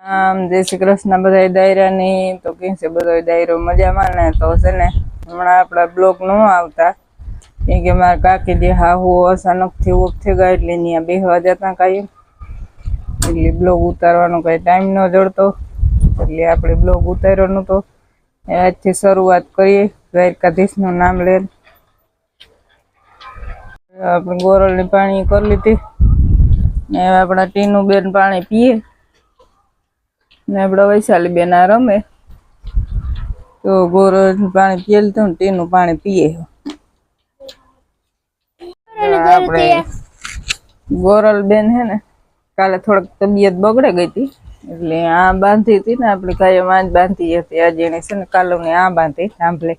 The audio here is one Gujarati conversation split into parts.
આમ જય શ્રી કૃષ્ણ બધા દાયરાની તો કેમ છે બધો દાયરો મજામાં ને તો છે ને હમણાં આપણા બ્લોગ ન આવતા કેમ કે મારા કાકી જે હાહુ અચાનકથી ઓફ થઈ ગયા એટલે ત્યાં બેસવા જતા કાંઈ એટલે બ્લોગ ઉતારવાનો કાંઈ ટાઈમ ન જડતો એટલે આપણે બ્લોગ ઉતાર્યો નહોતો. આજથી શરૂઆત કરીએ દ્વારકાધીશનું નામ લઈને. આપણે ગોરલની પાણી કરી લીધી ને આપણા ટીનું બેન પાણી પીએ ને આપડા વૈશાલી બેન આ રમે તો ગોરલ પાણી પીએ લીધું ને ટીનું પાણી પીએ. આપણે ગોરલ બેન હે ને કાલે થોડીક તબિયત બગડે ગઈ હતી એટલે આ બાંધી હતી ને આપણે કાયમ આ જ બાંધી હતી. આજે એને છે ને કાલુની આ બાંધી સાંભળે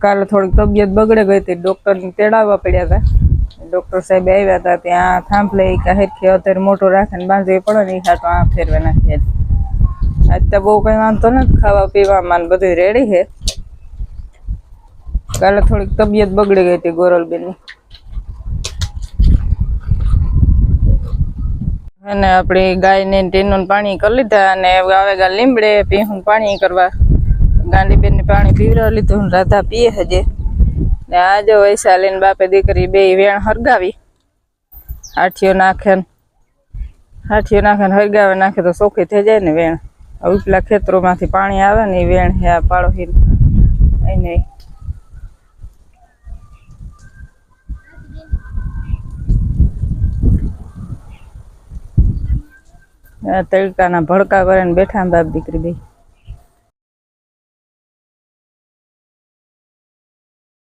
કાલે થોડીક તબિયત બગડે ગઈ હતી ડૉક્ટરને તેડાવવા પડ્યા હતા. ડૉક્ટર સાહેબ આવ્યા હતા ત્યાં થાંભલે હેરખી અત્યારે મોટો રાખીને બાંધવી પડે ને એ હાટો આ ફેરવે નાખીએ. આજ તો બહુ કંઈ વાંધો નથી, ખાવા પીવામાં બધું રેડી છે. કાલે થોડીક તબિયત બગડી ગઈ હતી ગોરલબેનની. અને આપણી ગાયને ટીનું પાણી કરી લીધા અને આવેગા લીમડે પીહું પાણી કરવા ગાંડીબેનને પાણી પીવડાવી લીધું. રાધા પીએ હજે ને આ જો વૈશાલીને બાપે દીકરી બે વેણ હરગાવી હાથીઓ નાખે હરગાવે નાખે તો ચોખ્ખી થઈ જાય ને વેણ. ઉપલા ખેતરોમાંથી પાણી આવે ને એ વેણ હે પાડો નહીં. તડકાના ભડકા કરીને બેઠા બાપ દીકરી બે.